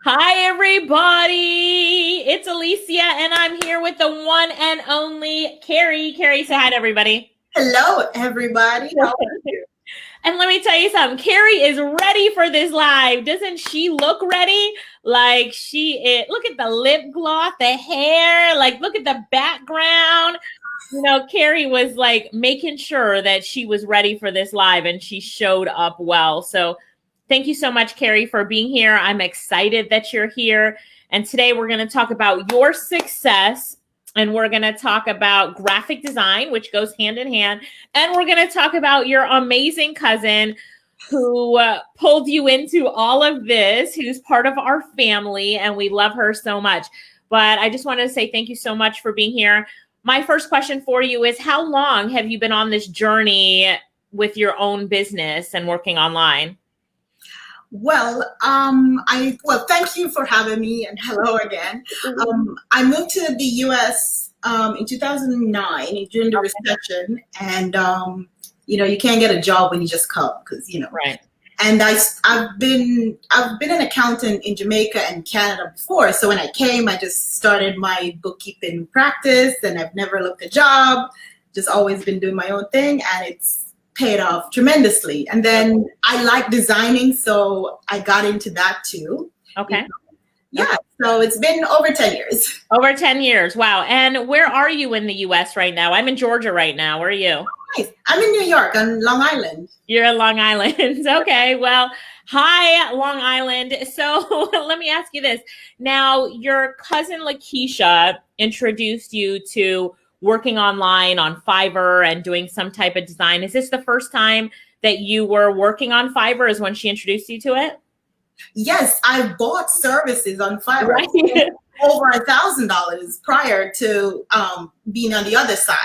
Hi, everybody. It's Alicia, and I'm here with the one and only Kerry. Kerry, say hi to everybody. Hello, everybody. How are you? And let me tell you something. Kerry is ready for this live. Doesn't she look ready? Like she is. Look at the lip gloss, the hair. Like, look at the background. You know, Kerry was like making sure that she was ready for this live, and she showed up well. So thank you so much, Kerry, for being here. I'm excited that you're here. And today we're going to talk about your success, and we're going to talk about graphic design, which goes hand in hand. And we're going to talk about your amazing cousin who pulled you into all of this, who's part of our family, and we love her so much. But I just wanted to say thank you so much for being here. My first question for you is, how long have you been on this journey with your own business and working online? Well, thank you for having me, and hello again. I moved to the U.S. In 2009 during the recession, and you can't get a job when you just come because Right. And I've been an accountant in Jamaica and Canada before, so when I came, I just started my bookkeeping practice, and I've never looked a job, just always been doing my own thing, and it's paid off tremendously. And then I like designing, so I got into that too. Okay. Yeah, so it's been over 10 years. Over 10 years. Wow. And where are you in the U.S. right now? I'm in Georgia right now. Where are you? Nice. I'm in New York on Long Island. You're in Long Island. Okay. Well, hi, Long Island. So let me ask you this. Now, your cousin Lakeisha introduced you to working online on Fiverr and doing some type of design. Is this the first time that you were working on Fiverr, is when she introduced you to it? Yes, I bought services on Fiverr. Right. Over $1,000 prior to being on the other side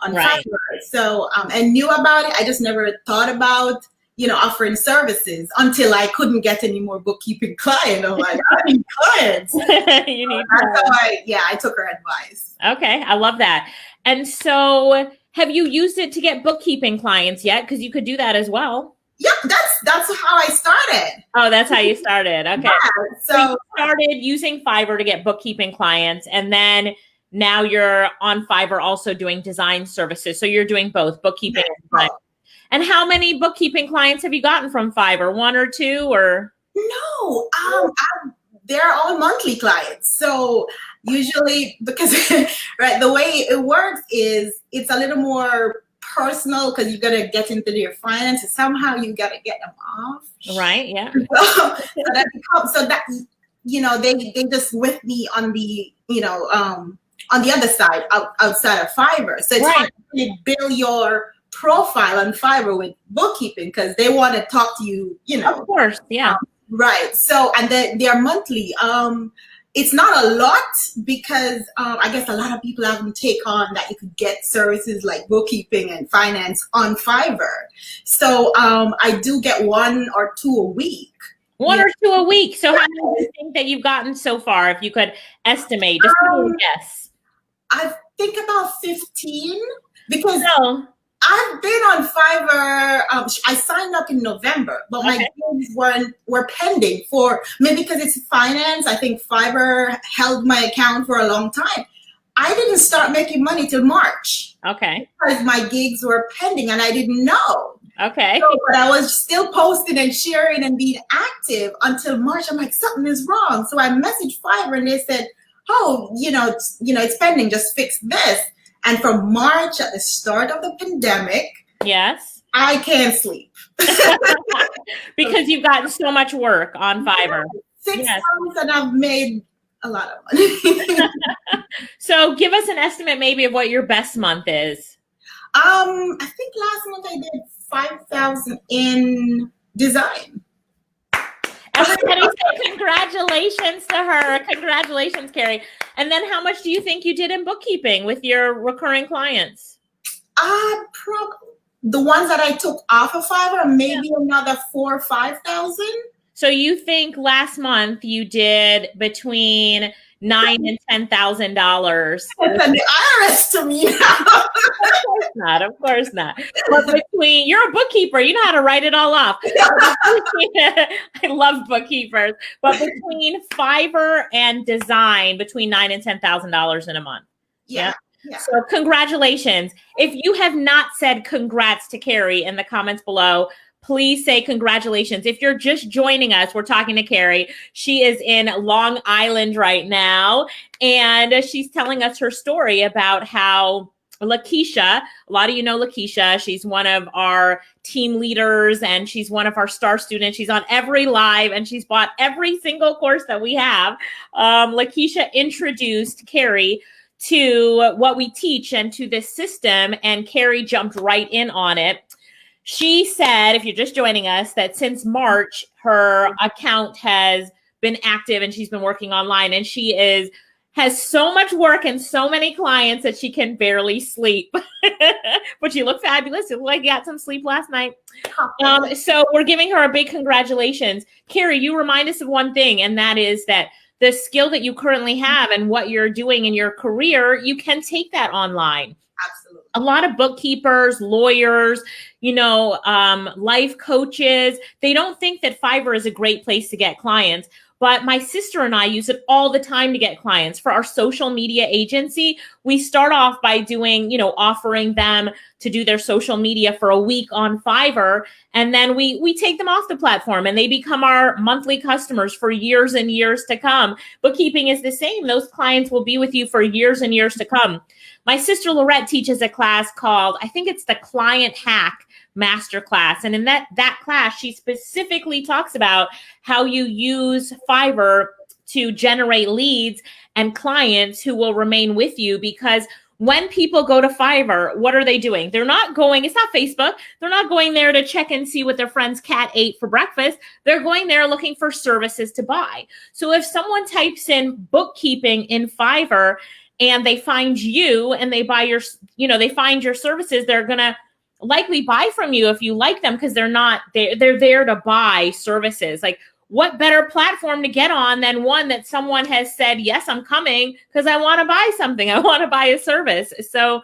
on Right. Fiverr. So and knew about it. I just never thought about offering services until I couldn't get any more bookkeeping clients. I'm like, I need clients. You need That's how I took her advice. Okay, I love that. And so have you used it to get bookkeeping clients yet? Because you could do that as well. Yeah, that's how I started. Oh, that's how you started. Okay. Yeah, So you started using Fiverr to get bookkeeping clients, and then now you're on Fiverr also doing design services. So you're doing both bookkeeping and design. And how many bookkeeping clients have you gotten from Fiverr? One or two, or? No, they're all monthly clients. So usually, because right, the way it works is it's a little more personal because you got to get into your finances. Somehow you got to get them off. Right. Yeah. So that they just with me on the on the other side outside of Fiverr. So it's hard to build your profile on Fiverr with bookkeeping because they want to talk to you. Of course. Yeah. Right. So, and they're monthly. It's not a lot because I guess a lot of people haven't take on that you could get services like bookkeeping and finance on Fiverr. So I do get 1 or 2 a week. One or two a week. So how many do you think that you've gotten so far, if you could estimate? Just a guess. I think about 15 because I've been on Fiverr. I signed up in November, but my gigs were pending for maybe because it's finance. I think Fiverr held my account for a long time. I didn't start making money till March. Okay. Because my gigs were pending and I didn't know. Okay. So, but I was still posting and sharing and being active until March. I'm like, something is wrong. So I messaged Fiverr and they said, oh, it's pending. Just fix this. And from March, at the start of the pandemic, yes, I can't sleep. Because you've gotten so much work on Fiverr. 6 months and I've made a lot of money. So give us an estimate maybe of what your best month is. I think last month I did 5,000 in design. Everybody say congratulations to her. Congratulations, Kerry. And then how much do you think you did in bookkeeping with your recurring clients? The ones that I took off of Fiverr, maybe another 4,000 or 5,000. So you think last month you did between $9,000 and $10,000? Send the IRS to me now. Of course not. But between, you're a bookkeeper, you know how to write it all off. I love bookkeepers. But between Fiverr and design, between $9,000 and $10,000 in a month. Yeah. So congratulations. If you have not said congrats to Kerry in the comments below, please say congratulations. If you're just joining us, we're talking to Kerry. She is in Long Island right now, and she's telling us her story about how Lakeisha, a lot of you know Lakeisha, she's one of our team leaders and she's one of our star students. She's on every live and she's bought every single course that we have. Lakeisha introduced Kerry to what we teach and to this system, and Kerry jumped right in on it. She said, if you're just joining us, that since March, her account has been active and she's been working online, and she has so much work and so many clients that she can barely sleep. But you look fabulous. You look like you got some sleep last night. So we're giving her a big congratulations. Kerry, you remind us of one thing, and that is that the skill that you currently have and what you're doing in your career, you can take that online. Absolutely. A lot of bookkeepers, lawyers, life coaches, they don't think that Fiverr is a great place to get clients. But my sister and I use it all the time to get clients. For our social media agency, we start off by doing, offering them to do their social media for a week on Fiverr. And then we take them off the platform and they become our monthly customers for years and years to come. Bookkeeping is the same. Those clients will be with you for years and years to come. My sister Lorette teaches a class called, I think it's the Client Hack Masterclass. And in that class, she specifically talks about how you use Fiverr to generate leads and clients who will remain with you. Because when people go to Fiverr, what are they doing? They're not going, it's not Facebook. They're not going there to check and see what their friend's cat ate for breakfast. They're going there looking for services to buy. So if someone types in bookkeeping in Fiverr and they find you and they buy your, they find your services, they're going to likely buy from you if you like them, because they're there to buy services. Like, what better platform to get on than one that someone has said, yes, I'm coming because I want to buy something. I want to buy a service. So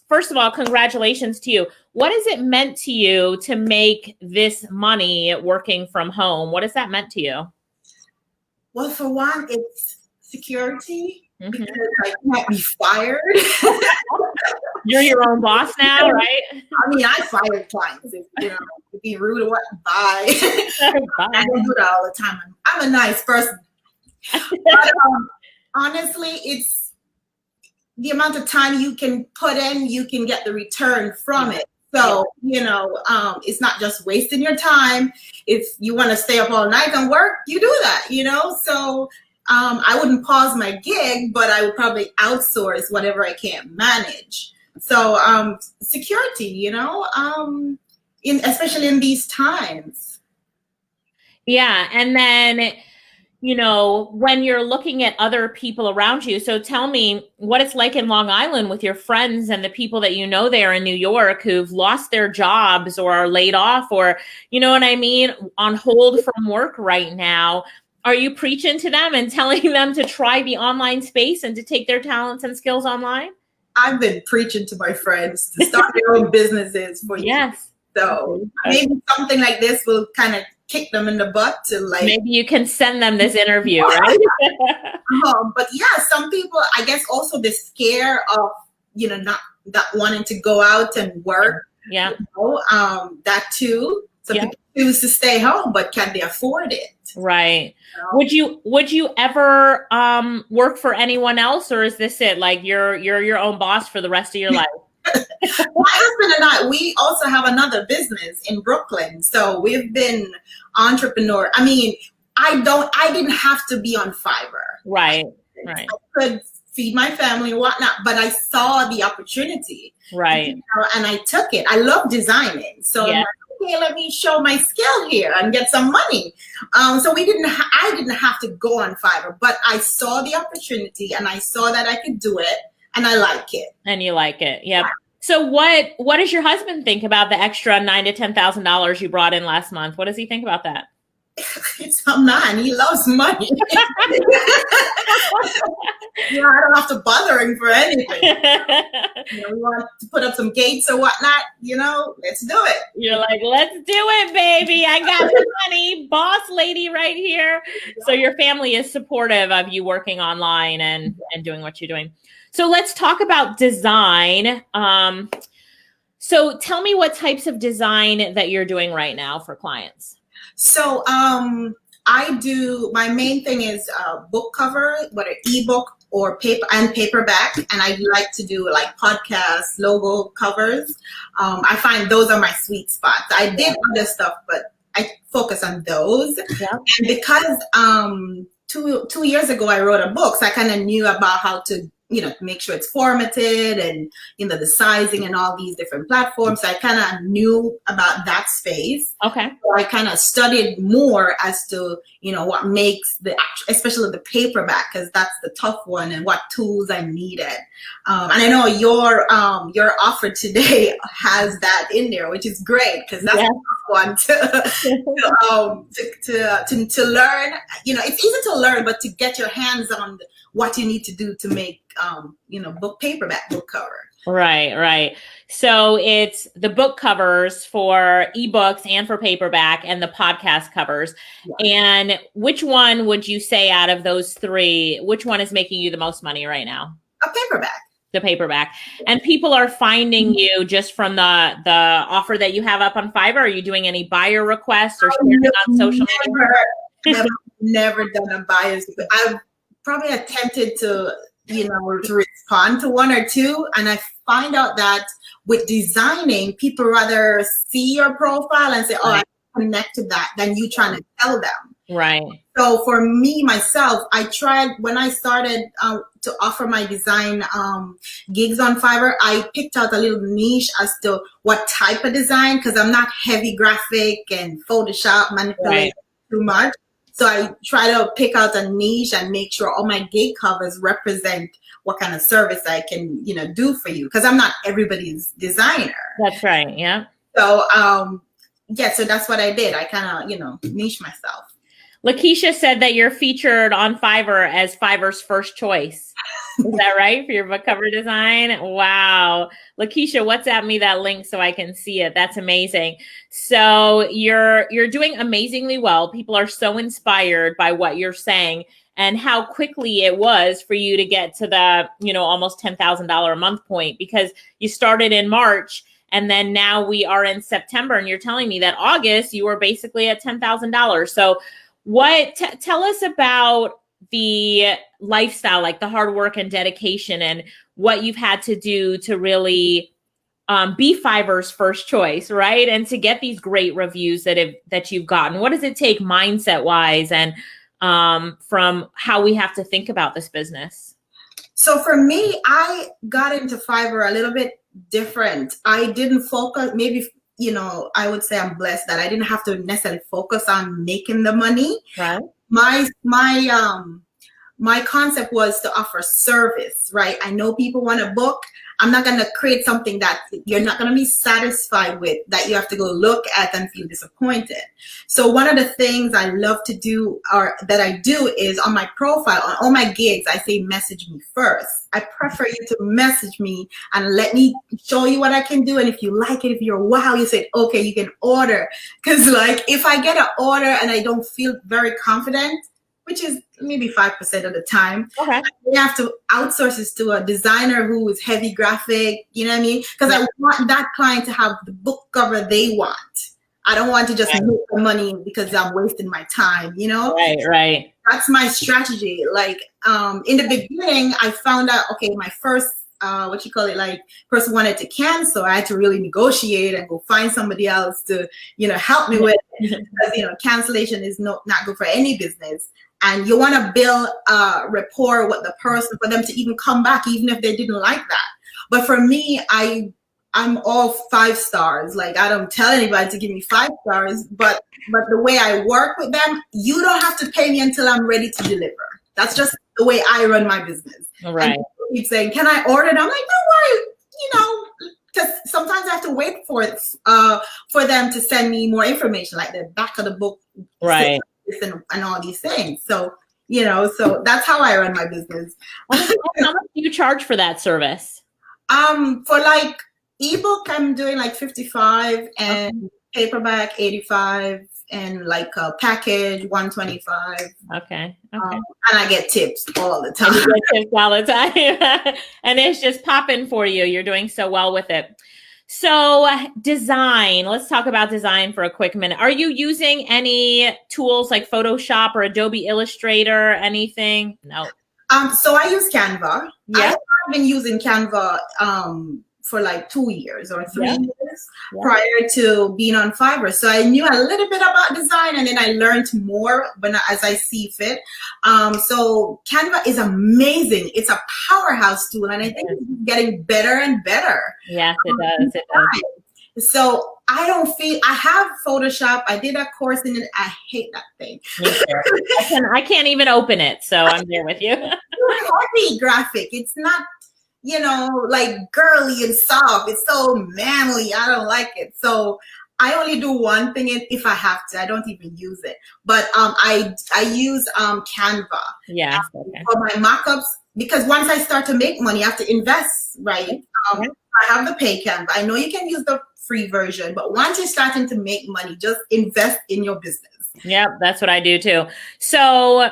first of all, congratulations to you. What has it meant to you to make this money working from home? What has that meant to you? Well, for one, it's security. Because I can't be fired. You're your own boss now, right? I mean, I fired clients. If be rude or what, bye. I don't do that all the time. I'm a nice person. But honestly, it's the amount of time you can put in, you can get the return from it. So, it's not just wasting your time. If you want to stay up all night and work, you do that, So I wouldn't pause my gig, but I would probably outsource whatever I can't manage. So security, especially in these times. Yeah. And then, when you're looking at other people around you, so tell me what it's like in Long Island with your friends and the people that you know there in New York who've lost their jobs or are laid off or, on hold from work right now. Are you preaching to them and telling them to try the online space and to take their talents and skills online? I've been preaching to my friends to start their own businesses for you. Yes. So maybe something like this will kind of kick them in the butt to maybe you can send them this interview, right? But yeah, some people, I guess also the scare of, not wanting to go out and work. Yeah. That too. Some people choose to stay home, but can they afford it? Right. Would you ever work for anyone else, or is this it? Like you're your own boss for the rest of your life? My husband and I, we also have another business in Brooklyn. So we've been entrepreneur. I mean, I didn't have to be on Fiverr. Right. I could feed my family and whatnot, but I saw the opportunity. Right. And I took it. I love designing. So I'm like, okay, let me show my skill here and get some money. So I didn't have to go on Fiverr, but I saw the opportunity and I saw that I could do it and I like it. And you like it. Yep. So what does your husband think about the extra $9,000 to $10,000 you brought in last month? What does he think about that? it's a man. He loves money. I don't have to bother him for anything. We want to put up some gates or whatnot. Let's do it. You're like, let's do it, baby. I got the money, boss lady right here. So your family is supportive of you working online and doing what you're doing. So let's talk about design. So tell me what types of design that you're doing right now for clients. So my main thing is book cover, whether ebook or paperback, and I like to do like podcast logo covers. I find those are my sweet spots. I did other stuff, but I focus on those. Yeah. And because 2 years ago I wrote a book, so I kind of knew about how to make sure it's formatted and, the sizing and all these different platforms. So I kind of knew about that space. Okay. So I kind of studied more as to, what makes especially the paperback, because that's the tough one, and what tools I needed. And I know your offer today has that in there, which is great, because that's the one to learn. It's easy to learn, but to get your hands on what you need to do to make paperback book cover. Right. So it's the book covers for ebooks and for paperback, and the podcast covers. Yeah. And which one would you say out of those three, which one is making you the most money right now? A paperback. The paperback. And people are finding you just from the offer that you have up on Fiverr. Are you doing any buyer requests or sharing on social media? Never done a buyer's. I've probably attempted to respond to one or two, and I find out that with designing, people rather see your profile and say, "Oh, I connect to that," than you trying to tell them. Right. So for me, myself, I tried when I started to offer my design gigs on Fiverr. I picked out a little niche as to what type of design, because I'm not heavy graphic and Photoshop manipulating too much. So I try to pick out a niche and make sure all my gig covers represent what kind of service I can, do for you, because I'm not everybody's designer. That's right. Yeah. So, so that's what I did. I kind of, niche myself. Lakeisha said that you're featured on Fiverr as Fiverr's first choice. Is that right, for your book cover design? Wow. Lakeisha, WhatsApp me that link so I can see it. That's amazing. So you're doing amazingly well. People are so inspired by what you're saying and how quickly it was for you to get to the, almost $10,000 a month point, because you started in March and then now we are in September, and you're telling me that August you were basically at $10,000. So tell us about the lifestyle, like the hard work and dedication, and what you've had to do to really be Fiverr's first choice, right? And to get these great reviews that you've gotten. What does it take mindset wise, and from how we have to think about this business? So for me, I got into Fiverr a little bit different. I didn't focus, maybe I would say I'm blessed that I didn't have to necessarily focus on making the money. Right. My concept was to offer service, right? I know people want a book. I'm not going to create something that you're not going to be satisfied with, that you have to go look at and feel disappointed. So one of the things I love to do, or that I do, is on my profile, on all my gigs, I say, message me first. I prefer you to message me and let me show you what I can do. And if you like it, if you're wow, you say, okay, you can order. Because if I get an order and I don't feel very confident, which is maybe 5% of the time, okay, we have to outsource this to a designer who is heavy graphic, you know what I mean? Because I want that client to have the book cover they want. I don't want to just make the money because I'm wasting my time, Right. That's my strategy. In the beginning, I found out, okay, my first, person wanted to cancel. I had to really negotiate and go find somebody else to, help me with it. Because, cancellation is not good for any business. And you want to build a rapport with the person for them to even come back, even if they didn't like that. But for me, I'm all 5 stars. I don't tell anybody to give me 5 stars, but the way I work with them, you don't have to pay me until I'm ready to deliver. That's just the way I run my business. Right. And people keep saying, can I order it? I'm like, don't worry, because sometimes I have to wait for them to send me more information, like the back of the book, right? And all these things. So so that's how I run my business. How much do you charge for that service? For like ebook, I'm doing like 55, and paperback 85, and like a package 125. Okay. And I get tips all the time. And it's just popping for you. You're doing so well with it. So design, let's talk about design for a quick minute. Are you using any tools like Photoshop or Adobe Illustrator, anything? No. So I use Canva. Yeah. I've been using Canva for like 2 years or 3 years prior to being on Fiverr. So I knew a little bit about design, and then I learned more as I see fit. So Canva is amazing. It's a powerhouse tool, and I think it's getting better and better. Yes, it does. It does. So I don't feel, I have Photoshop. I did a course in it. I hate that thing. I can't even open it. So I'm there with you. It's heavy graphic. It's not, like girly and soft. It's so manly. I don't like it. So I only do one thing if I have to. I don't even use it. But I use Canva. Yeah. For my mock-ups, because once I start to make money, I have to invest, right? I have the pay Canva. I know you can use the free version, but once you're starting to make money, just invest in your business. Yep, that's what I do too. So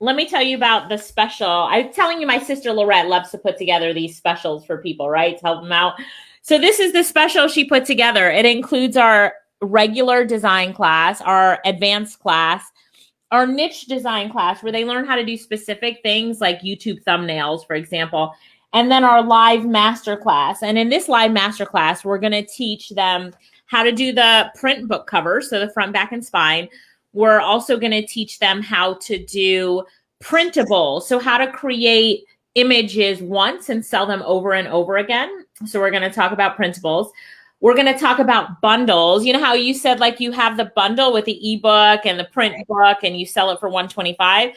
let me tell you about the special. I'm telling you, my sister Lorette loves to put together these specials for people, right? To help them out. So this is the special she put together. It includes our regular design class, our advanced class, our niche design class, where they learn how to do specific things like YouTube thumbnails, for example, and then our live masterclass. And in this live masterclass, we're going to teach them how to do the print book cover, so the front, back, and spine. We're also going to teach them how to do printable, so how to create images once and sell them over and over again. So we're going to talk about printables. We're going to talk about bundles. You know how you said like you have the bundle with the ebook and the print book and you sell it for $125.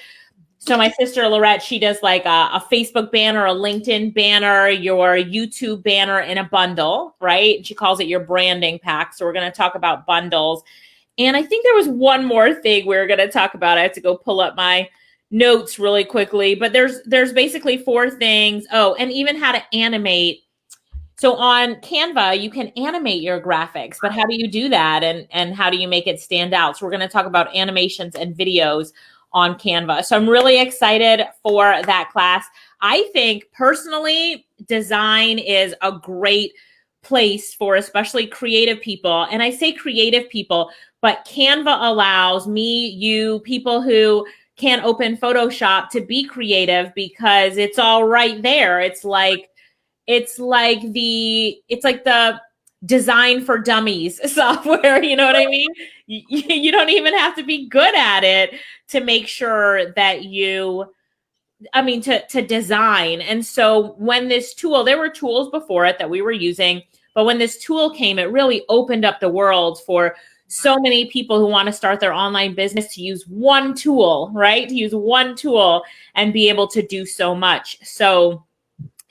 So my sister Lorette, she does like a Facebook banner, a LinkedIn banner, your YouTube banner in a bundle, right? She calls it your branding pack. So we're going to talk about bundles. And I think there was one more thing we were going to talk about. I have to go pull up my notes really quickly, but there's basically 4 things. Oh, and even how to animate. So on Canva, you can animate your graphics, but how do you do that? And how do you make it stand out? So we're going to talk about animations and videos on Canva. So I'm really excited for that class. I think personally, design is a great place for especially creative people. And I say creative people, but Canva allows me, you, people who can't open Photoshop to be creative because it's all right there. It's like the design for dummies software. You know what I mean? You don't even have to be good at it to make sure that to design. And so when this tool, there were tools before it that we were using, but when this tool came, it really opened up the world for so many people who want to start their online business to use one tool, right? To use one tool and be able to do so much. So,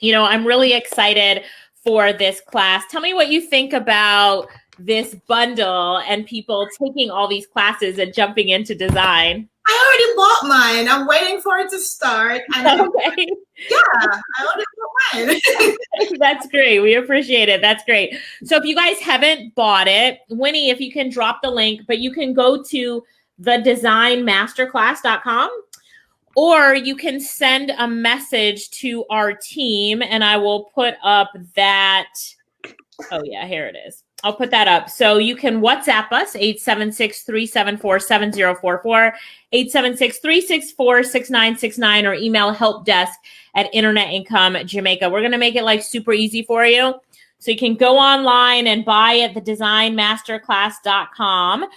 I'm really excited for this class. Tell me what you think about this bundle and people taking all these classes and jumping into design. I already bought mine. I'm waiting for it to start. And okay. I already bought mine. That's great. We appreciate it. That's great. So if you guys haven't bought it, Winnie, if you can drop the link, but you can go to thedesignmasterclass.com. Or you can send a message to our team and I will put up that. Oh, yeah, here it is. I'll put that up. So you can WhatsApp us, 876-374-7044, 876-364-6969, or email helpdesk@Internet Income Jamaica. We're going to make it like super easy for you. So you can go online and buy at thedesignmasterclass.com.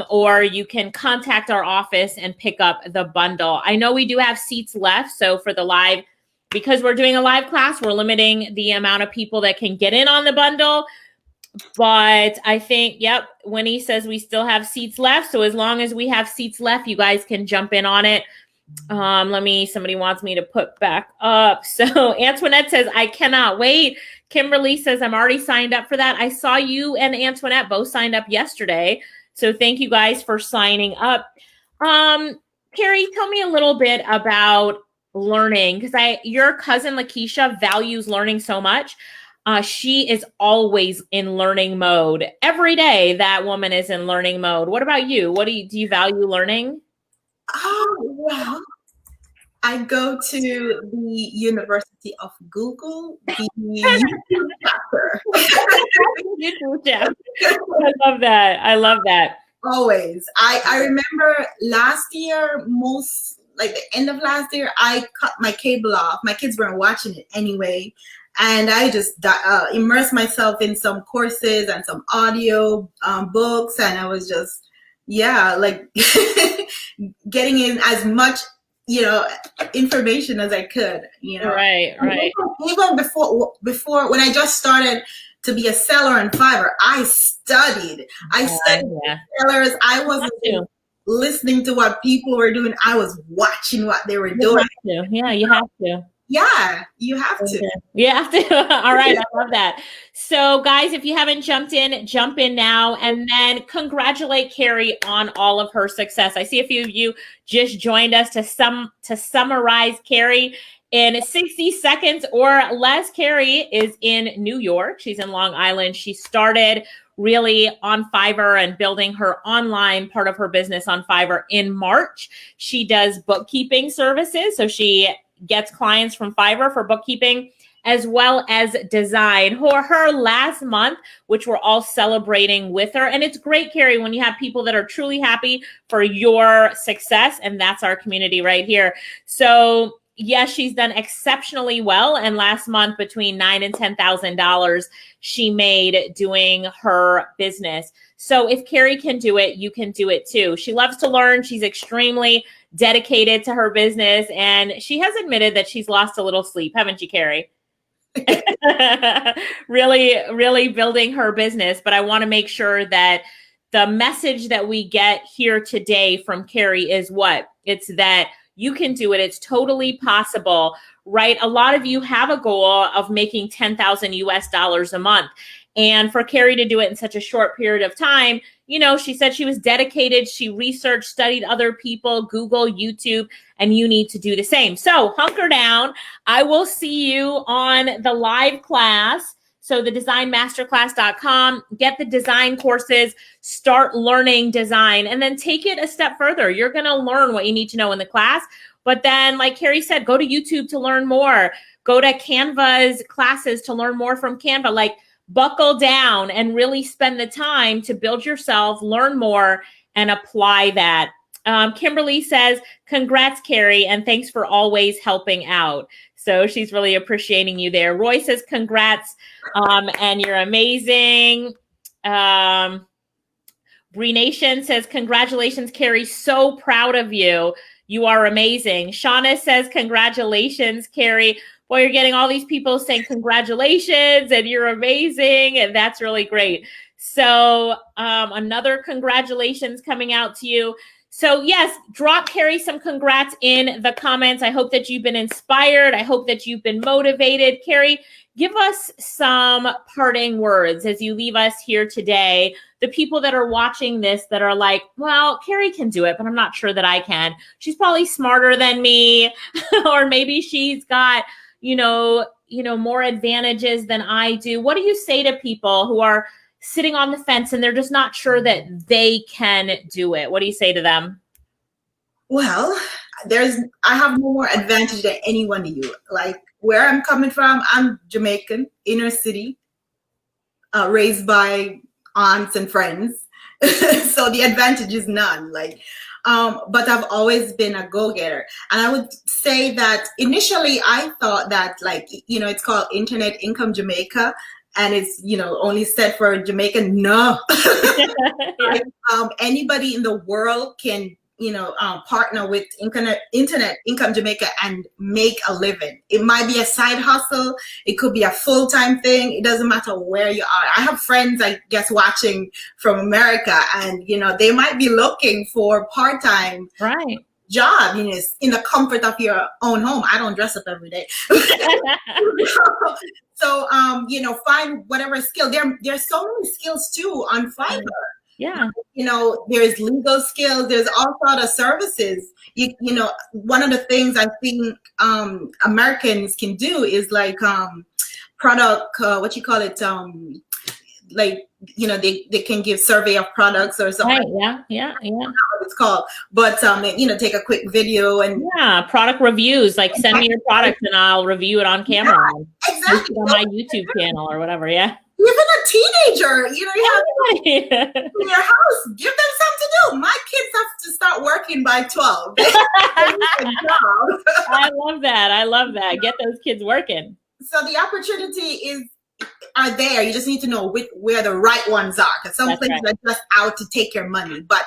Or you can contact our office and pick up the bundle. I know we do have seats left. So for the live, because we're doing a live class, we're limiting the amount of people that can get in on the bundle. But I think, Winnie says we still have seats left. So as long as we have seats left, you guys can jump in on it. Somebody wants me to put back up. So Antoinette says, I cannot wait. Kimberly says, I'm already signed up for that. I saw you and Antoinette both signed up yesterday. So thank you guys for signing up. Kerry, tell me a little bit about learning, because your cousin Lakeisha values learning so much. She is always in learning mode. Every day that woman is in learning mode. What about you? Do you value learning? Oh, well, I go to the University of Google, the YouTube chapter. I love that. I love that. Always. I remember last year, like the end of last year, I cut my cable off. My kids weren't watching it anyway. And I just immersed myself in some courses and some audio books. And I was just, like getting in as much, information as I could, Right. Even before when I just started to be a seller on Fiverr, I studied sellers. I wasn't listening to what people were doing. I was watching what they were doing. Yeah, you have to. Yeah, you have to. Okay. You have to. All right. I love that. So guys, if you haven't jumped in, jump in now, and then congratulate Kerry on all of her success. I see a few of you just joined us to summarize Kerry in 60 seconds or less. Kerry is in New York. She's in Long Island. She started really on Fiverr and building her online part of her business on Fiverr in March. She does bookkeeping services. So she gets clients from Fiverr for bookkeeping, as well as design. Her last month, which we're all celebrating with her. And it's great, Kerry, when you have people that are truly happy for your success. And that's our community right here. So yes, she's done exceptionally well. And last month, between $9,000 and $10,000 she made doing her business. So if Kerry can do it, you can do it too. She loves to learn. She's extremely dedicated to her business. And she has admitted that she's lost a little sleep, haven't you, Kerry? really building her business. But I want to make sure that the message that we get here today from Kerry is what? It's that you can do it. It's totally possible, right? A lot of you have a goal of making 10,000 US dollars a month. And for Kerry to do it in such a short period of time, she said she was dedicated. She researched, studied other people, Google, YouTube, and you need to do the same. So hunker down. I will see you on the live class. So the designmasterclass.com, get the design courses, start learning design, and then take it a step further. You're going to learn what you need to know in the class. But then, like Kerry said, go to YouTube to learn more. Go to Canva's classes to learn more from Canva. Like, buckle down and really spend the time to build yourself, learn more, and apply that. Kimberly says, congrats, Kerry, and thanks for always helping out. So she's really appreciating you there. Roy says, congrats, and you're amazing. Bree Nation says, congratulations, Kerry. So proud of you. You are amazing. Shauna says, congratulations, Kerry. Boy, you're getting all these people saying congratulations and you're amazing. And that's really great. So another congratulations coming out to you. So yes, drop Kerry some congrats in the comments. I hope that you've been inspired. I hope that you've been motivated. Kerry, give us some parting words as you leave us here today. The people that are watching this that are like, well, Kerry can do it, but I'm not sure that I can. She's probably smarter than me, or maybe she's got, more advantages than I do. What do you say to people who are sitting on the fence and they're just not sure that they can do it? What do you say to them? Well, I have no more advantage than anyone to you. Like, where I'm coming from, I'm Jamaican, inner city, raised by aunts and friends. So the advantage is none. But I've always been a go-getter. And I would say that initially I thought that it's called Internet Income Jamaica and it's, only set for Jamaican. No. Anybody in the world can, partner with Internet Income Jamaica and make a living. It might be a side hustle. It could be a full-time thing. It doesn't matter where you are. I have friends, I guess, watching from America, and, they might be looking for part-time job, you know, in the comfort of your own home. I don't dress up every day. So, you know, find whatever skill. There's so many skills too on Fiverr. Yeah. You know, there's legal skills. There's all sort of services. You know, one of the things I think Americans can do is like product, what you call it, like, you know, they can give survey of products or something. Right. Yeah. I don't know what it's called, but you know, take a quick video and product reviews. Like, send me your product and I'll review it on camera. Yeah, exactly. On my YouTube channel or whatever. Yeah. Even a teenager, you know, you have in your house, give them something to do. My kids have to start working by 12. They need a job. I love that. I love that. Get those kids working. So the opportunity are there. You just need to know where the right ones are, because some places are just out to take your money. But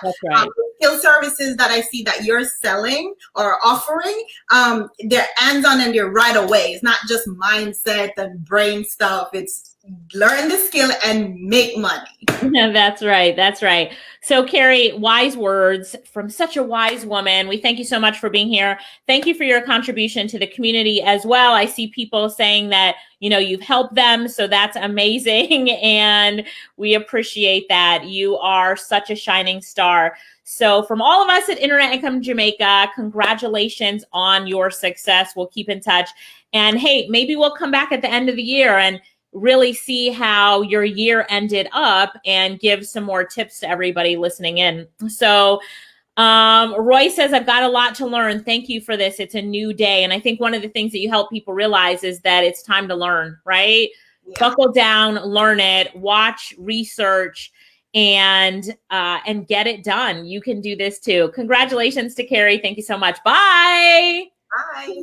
skill services that I see that you're selling or offering, they're hands-on and they're right away. It's not just mindset and brain stuff. It's learn the skill and make money. That's right. That's right. So, Kerry, wise words from such a wise woman. We thank you so much for being here. Thank you for your contribution to the community as well. I see people saying that, you know, you've helped them. So that's amazing. And we appreciate that. You are such a shining star. So from all of us at Internet Income Jamaica, congratulations on your success. We'll keep in touch. And hey, maybe we'll come back at the end of the year and really see how your year ended up and give some more tips to everybody listening in. So Roy says, I've got a lot to learn. Thank you for this. It's a new day. And I think one of the things that you help people realize is that it's time to learn, right? Yeah. Buckle down, learn it, watch, research, and get it done. You can do this too. Congratulations to Kerry. Thank you so much. Bye. Bye.